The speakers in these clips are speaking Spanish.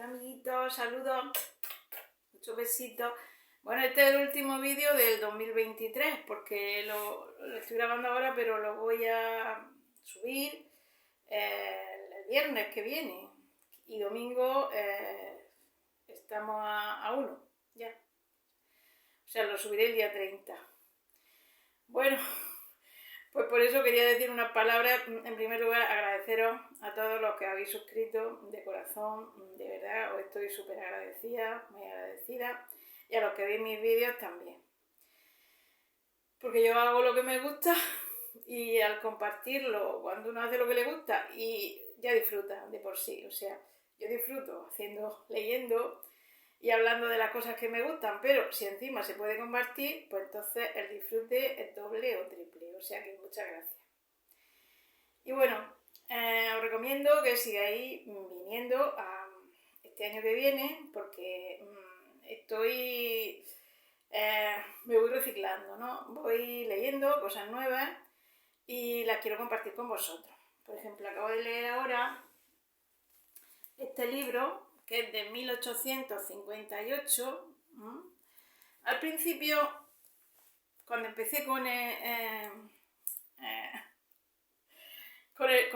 amiguitos, saludos, muchos besitos. Bueno, este es el último vídeo del 2023 porque lo estoy grabando ahora, pero lo voy a subir el viernes que viene y domingo estamos a 1 ya. O sea, lo subiré el día 30. Bueno, pues por eso quería decir unas palabras. En primer lugar, agradeceros a todos los que habéis suscrito de corazón, de verdad, os estoy súper agradecida, muy agradecida, y a los que veis mis vídeos también. Porque yo hago lo que me gusta y al compartirlo, cuando uno hace lo que le gusta, y ya disfruta de por sí, o sea, yo disfruto leyendo y hablando de las cosas que me gustan, pero si encima se puede compartir, pues entonces el disfrute es doble o triple, o sea que muchas gracias. Y bueno, os recomiendo que sigáis viniendo a este año que viene, porque me voy reciclando, ¿no? Voy leyendo cosas nuevas y las quiero compartir con vosotros. Por ejemplo, acabo de leer ahora este libro, que es de 1858. Al principio, cuando empecé con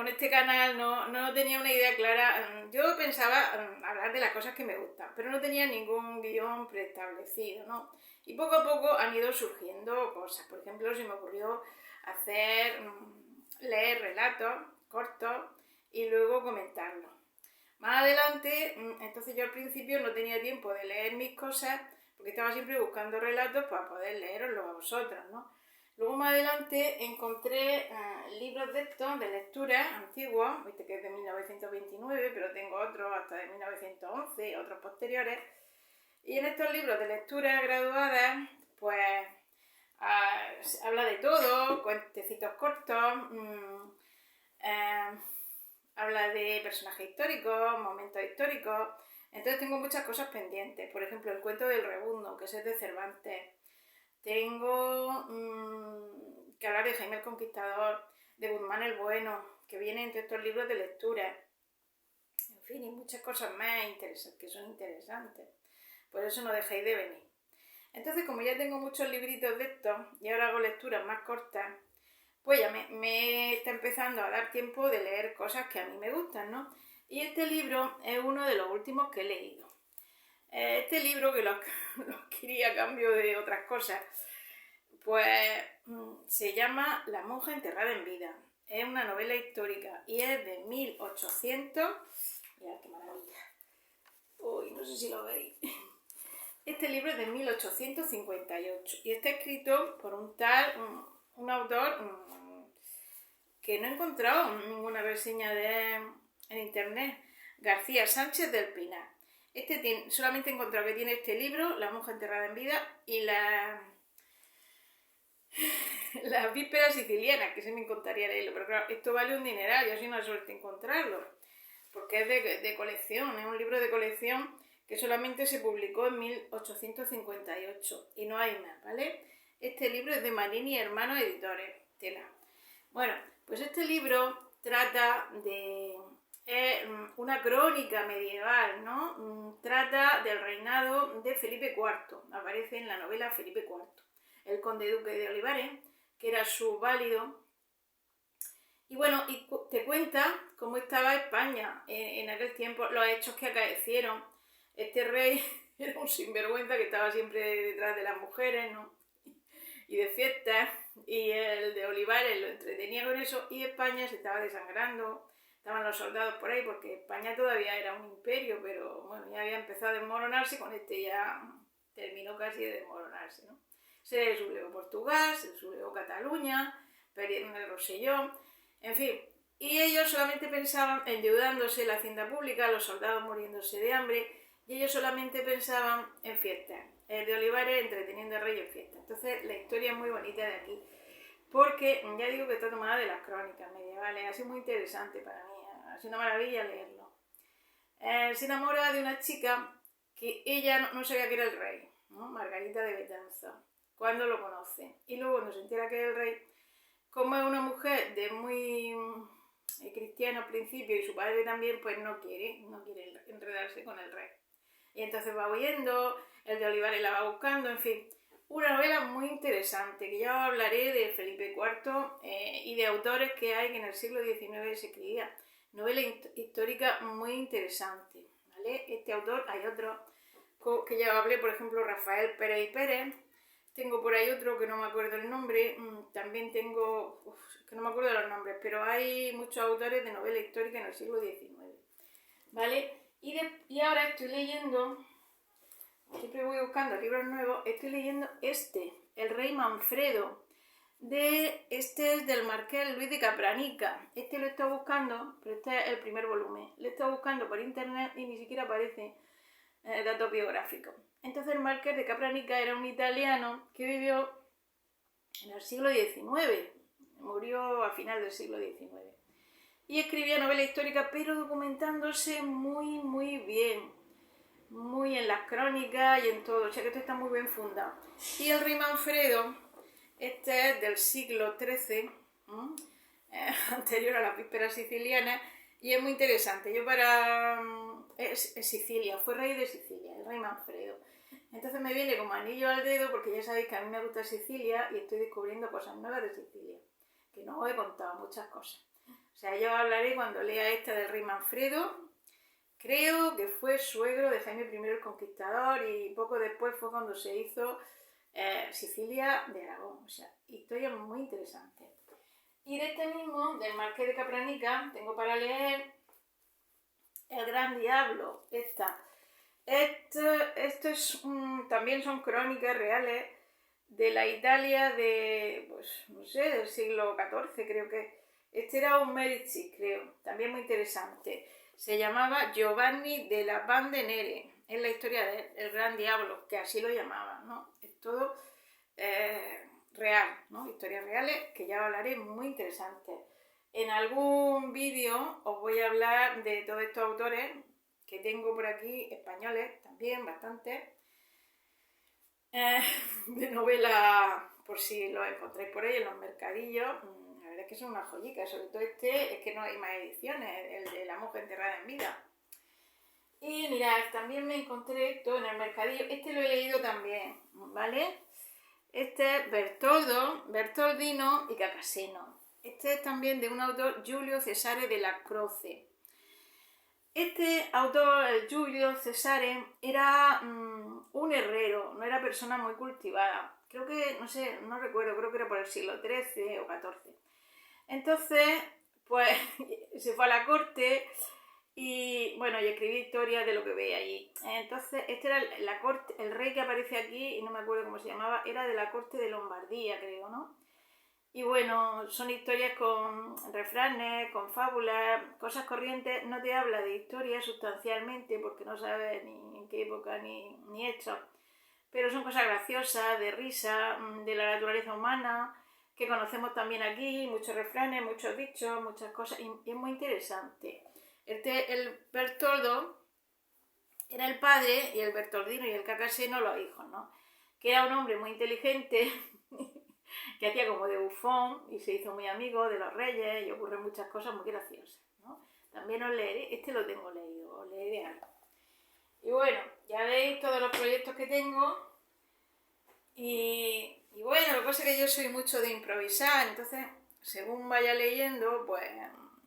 este canal, no tenía una idea clara. Yo pensaba hablar de las cosas que me gustan, pero no tenía ningún guión preestablecido, ¿no? Y poco a poco han ido surgiendo cosas. Por ejemplo, se me ocurrió leer relatos cortos y luego comentarlos. Más adelante, entonces yo al principio no tenía tiempo de leer mis cosas porque estaba siempre buscando relatos para poder leeroslos a vosotros, ¿no? Luego más adelante encontré libros de estos, de lectura antiguos, viste que es de 1929, pero tengo otros hasta de 1911, otros posteriores. Y en estos libros de lectura graduada, pues habla de todo, cuentecitos cortos, habla de personajes históricos, momentos históricos. Entonces tengo muchas cosas pendientes. Por ejemplo, el cuento del Rebundo, que es de Cervantes. Tengo que hablar de Jaime el Conquistador, de Guzmán el Bueno, que viene entre estos libros de lectura. En fin, y muchas cosas más que son interesantes. Por eso no dejéis de venir. Entonces, como ya tengo muchos libritos de estos y ahora hago lecturas más cortas, pues ya me está empezando a dar tiempo de leer cosas que a mí me gustan, ¿no? Y este libro es uno de los últimos que he leído. Este libro, que lo adquirí a cambio de otras cosas, pues se llama La monja enterrada en vida. Es una novela histórica y es de 1800... Mirad qué maravilla. Uy, no sé si lo veis. Este libro es de 1858 y está escrito por un autor que no he encontrado ninguna reseña en internet, García Sánchez del Pinar. Solamente he encontrado que tiene este libro, La monja enterrada en vida, y las vísperas sicilianas, que se me encantaría leerlo, pero claro, esto vale un dineral, yo soy una suerte encontrarlo, porque es de colección, es un libro de colección que solamente se publicó en 1858 y no hay más, ¿vale? Este libro es de Marini Hermanos Editores, tela. Bueno, pues este libro trata de... Es una crónica medieval, ¿no? Trata del reinado de Felipe IV, aparece en la novela Felipe IV, el conde duque de Olivares, que era su válido. Y bueno, y te cuenta cómo estaba España en aquel tiempo, los hechos que acaecieron. Este rey era un sinvergüenza que estaba siempre detrás de las mujeres, ¿no? Y de fiestas, y el de Olivares lo entretenía con eso, y España se estaba desangrando, estaban los soldados por ahí, porque España todavía era un imperio, pero bueno, ya había empezado a desmoronarse, con este ya terminó casi de desmoronarse, ¿no? Se sublevó Portugal, se sublevó Cataluña, perdieron el Rosellón, en fin, y ellos solamente pensaban endeudándose la hacienda pública, los soldados muriéndose de hambre, y ellos solamente pensaban en fiestas. El de Olivares entreteniendo al rey en fiestas. Entonces la historia es muy bonita de aquí, porque ya digo que está tomada de las crónicas medievales, ha sido muy interesante para mí, ha sido una maravilla leerlo. Se enamora de una chica que ella no sabía que era el rey, ¿no? Margarita de Betanzos, cuando lo conoce. Y luego cuando se entera que es el rey, como es una mujer de muy cristiano al principio y su padre también, pues no quiere enredarse con el rey. Y entonces va huyendo, el de Olivares la va buscando, en fin. Una novela muy interesante, que ya os hablaré de Felipe IV y de autores que hay que en el siglo XIX se escribía. Novela histórica muy interesante, ¿vale? Este autor, hay otros que ya hablé, por ejemplo, Rafael Pérez y Pérez. Tengo por ahí otro que no me acuerdo el nombre, también tengo, que no me acuerdo de los nombres, pero hay muchos autores de novela histórica en el siglo XIX, ¿vale? Y ahora estoy leyendo, siempre voy buscando libros nuevos, estoy leyendo El Rey Manfredo, este es del Marqués Luis de Capranica. Este lo he estado buscando, pero este es el primer volumen. Lo he estado buscando por internet y ni siquiera aparece datos biográficos. Entonces el Marqués de Capranica era un italiano que vivió en el siglo XIX, murió a final del siglo XIX. Y escribía novela histórica, pero documentándose muy bien, muy en las crónicas y en todo, o sea que esto está muy bien fundado. Y el Rey Manfredo, este es del siglo XIII, anterior a las vísperas sicilianas, y es muy interesante. Es Sicilia, fue rey de Sicilia, el Rey Manfredo. Entonces me viene como anillo al dedo porque ya sabéis que a mí me gusta Sicilia y estoy descubriendo cosas nuevas de Sicilia, que no os he contado muchas cosas. O sea, yo hablaré cuando lea esta del Rey Manfredo. Creo que fue suegro de Jaime I el Conquistador y poco después fue cuando se hizo Sicilia de Aragón. O sea, historia muy interesante. Y de este mismo, del Marqués de Capranica, tengo para leer El Gran Diablo. También son crónicas reales de la Italia de, pues, no sé, del siglo XIV, creo que. Este era un Medici, creo, también muy interesante. Se llamaba Giovanni della Bandera. Es la historia del Gran Diablo, que así lo llamaban, ¿no? Es todo real, ¿no? Historias reales que ya hablaré, muy interesantes. En algún vídeo os voy a hablar de todos estos autores que tengo por aquí, españoles también, bastantes, de novela, por si los encontráis por ahí en los mercadillos. La verdad es que son una joyica, sobre todo es que no hay más ediciones, el de La monja enterrada en vida. Y mirad, también me encontré esto en el mercadillo, este lo he leído también, ¿vale? Este es Bertoldino y Cacaseno. Este es también de un autor, Giulio Cesare della Croce. Este autor, el Giulio Cesare, era un herrero, no era persona muy cultivada. Creo que, no sé, no recuerdo, creo que era por el siglo XIII o XIV. Entonces, pues, se fue a la corte y, bueno, y escribí historias de lo que veía allí. Entonces, este era la corte, el rey que aparece aquí, y no me acuerdo cómo se llamaba, era de la corte de Lombardía, creo, ¿no? Y bueno, son historias con refranes, con fábulas, cosas corrientes. No te habla de historia sustancialmente porque no sabes ni en qué época ni hecho. Pero son cosas graciosas, de risa, de la naturaleza humana, que conocemos también aquí, muchos refranes, muchos dichos, muchas cosas, y es muy interesante. El Bertoldo era el padre y el Bertoldino y el Cacaseno los hijos, ¿no? Que era un hombre muy inteligente que hacía como de bufón y se hizo muy amigo de los reyes y ocurren muchas cosas muy graciosas, ¿no? También os leeré, este lo tengo leído, os leeré algo. Y bueno, ya veis todos los proyectos que tengo y bueno, lo que pasa es que yo soy mucho de improvisar, entonces según vaya leyendo, pues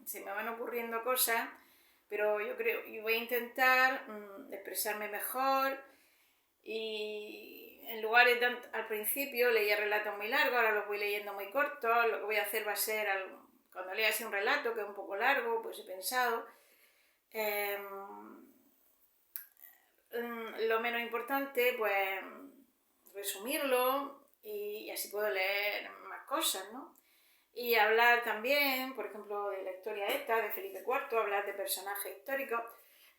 se me van ocurriendo cosas, pero yo creo, y voy a intentar expresarme mejor y en lugares de, al principio leía relatos muy largos, ahora los voy leyendo muy cortos. Lo que voy a hacer va a ser, cuando lea así un relato que es un poco largo, pues he pensado lo menos importante, pues resumirlo y así puedo leer más cosas, ¿no? Y hablar también, por ejemplo, de la historia esta, de Felipe IV, hablar de personajes históricos.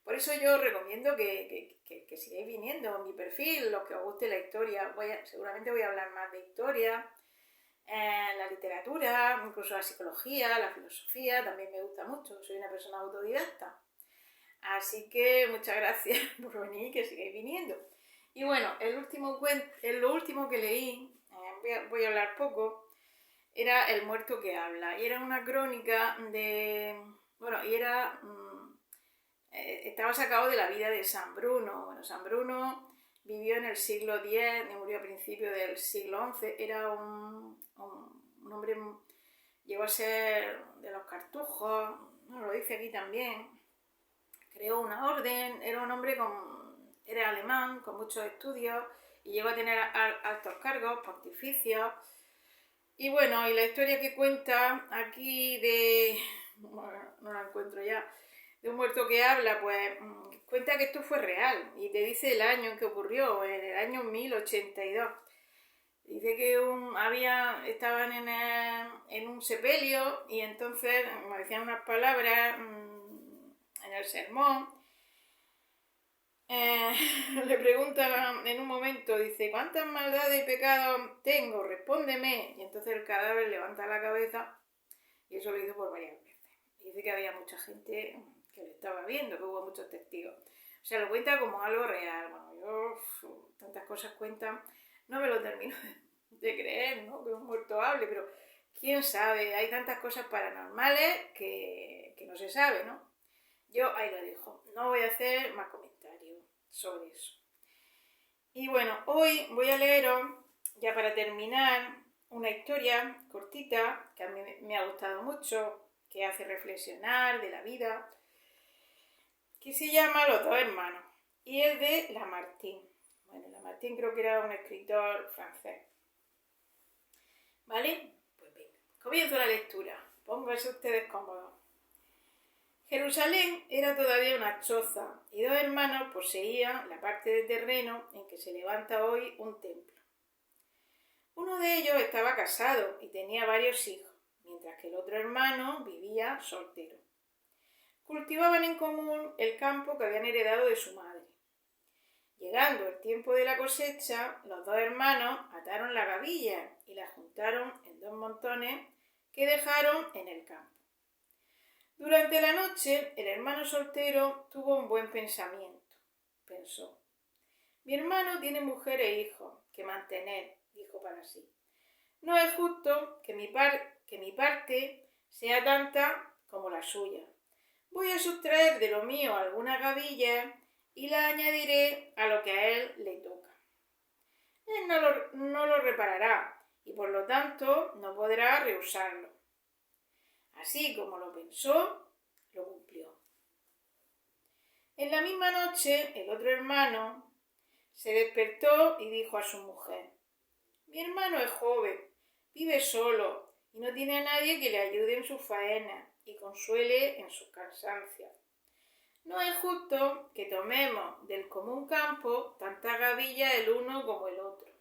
Por eso yo recomiendo que sigáis viniendo a mi perfil, los que os guste la historia. Seguramente voy a hablar más de historia, la literatura, incluso la psicología, la filosofía, también me gusta mucho. Soy una persona autodidacta. Así que muchas gracias por venir y que sigáis viniendo. Y bueno, lo último que leí, voy a hablar poco, era El muerto que habla, y era una crónica de... Bueno, y era... estaba sacado de la vida de San Bruno. Bueno, San Bruno vivió en el siglo X y murió a principios del siglo XI. Era un hombre, llegó a ser de los cartujos, lo dice aquí también, creó una orden, era un hombre era alemán, con muchos estudios, y llegó a tener altos cargos pontificios. Y bueno, y la historia que cuenta aquí bueno, no la encuentro ya, de un muerto que habla, pues cuenta que esto fue real y te dice el año en que ocurrió, en el año 1082. Dice que estaban en un sepelio y entonces me decían unas palabras en el sermón. Le preguntan en un momento, dice, ¿cuántas maldades y pecados tengo? Respóndeme. Y entonces el cadáver levanta la cabeza, y eso lo hizo por varias veces. Y dice que había mucha gente que lo estaba viendo, que hubo muchos testigos. O sea, lo cuenta como algo real. Bueno, tantas cosas cuentan, no me lo termino de creer, ¿no? Que un muerto hable, pero quién sabe, hay tantas cosas paranormales que no se sabe, ¿no? Yo ahí lo dejo, no voy a hacer más comentarios sobre eso. Y bueno, hoy voy a leeros, ya para terminar, una historia cortita que a mí me ha gustado mucho, que hace reflexionar de la vida, que se llama Los dos hermanos, y es de Lamartine. Bueno, Lamartine creo que era un escritor francés. ¿Vale? Pues venga, comienzo la lectura, pónganse ustedes cómodos. Jerusalén era todavía una choza y dos hermanos poseían la parte de terreno en que se levanta hoy un templo. Uno de ellos estaba casado y tenía varios hijos, mientras que el otro hermano vivía soltero. Cultivaban en común el campo que habían heredado de su madre. Llegando el tiempo de la cosecha, los dos hermanos ataron la gavilla y la juntaron en dos montones que dejaron en el campo. Durante la noche, el hermano soltero tuvo un buen pensamiento. Pensó: mi hermano tiene mujer e hijos que mantener, dijo para sí. No es justo que mi parte sea tanta como la suya. Voy a sustraer de lo mío algunas gavillas y la añadiré a lo que a él le toca. Él no lo reparará y por lo tanto no podrá rehusarlo. Así como lo pensó, lo cumplió. En la misma noche, el otro hermano se despertó y dijo a su mujer: mi hermano es joven, vive solo y no tiene a nadie que le ayude en su faena y consuele en sus cansancios. No es justo que tomemos del común campo tantas gavillas el uno como el otro.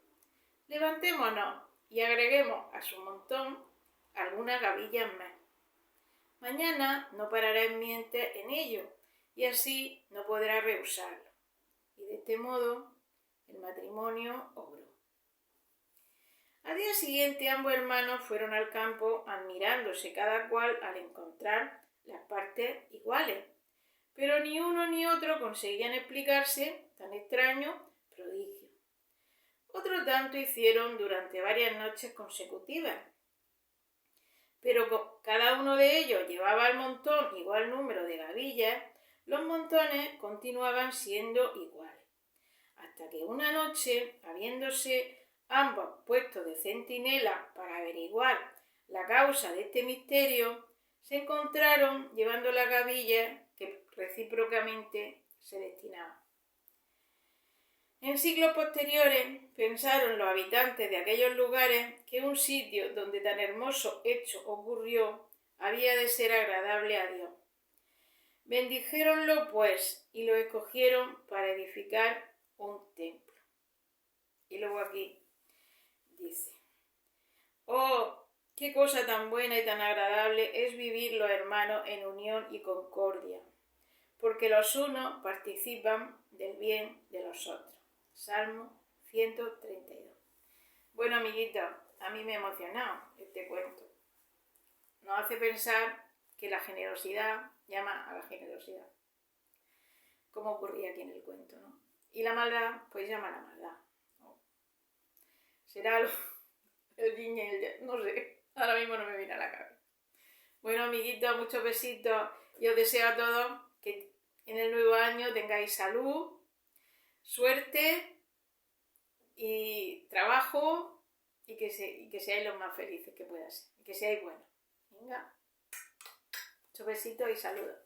Levantémonos y agreguemos a su montón algunas gavillas más. Mañana no parará en miente en ello, y así no podrá rehusarlo. Y de este modo el matrimonio obró. Al día siguiente ambos hermanos fueron al campo admirándose cada cual al encontrar las partes iguales, pero ni uno ni otro conseguían explicarse tan extraño prodigio. Otro tanto hicieron durante varias noches consecutivas, pero cada uno de ellos llevaba al montón igual número de gavillas, los montones continuaban siendo iguales, hasta que una noche, habiéndose ambos puesto de centinela para averiguar la causa de este misterio, se encontraron llevando las gavillas que recíprocamente se destinaban. En siglos posteriores pensaron los habitantes de aquellos lugares que un sitio donde tan hermoso hecho ocurrió había de ser agradable a Dios. Bendijéronlo pues y lo escogieron para edificar un templo. Y luego aquí dice: oh, qué cosa tan buena y tan agradable es vivir los hermanos en unión y concordia, porque los unos participan del bien de los otros. Salmo 132. Bueno, amiguitos, a mí me ha emocionado este cuento. Nos hace pensar que la generosidad llama a la generosidad, como ocurría aquí en el cuento, ¿no? Y la maldad, pues llama a la maldad, ¿no? Será el yin y el yang, no sé. Ahora mismo no me viene a la cabeza. Bueno, amiguitos, muchos besitos. Y os deseo a todos que en el nuevo año tengáis salud, suerte y trabajo y que seáis los más felices que pueda ser. Y que seáis buenos. Venga. Muchos besitos y saludos.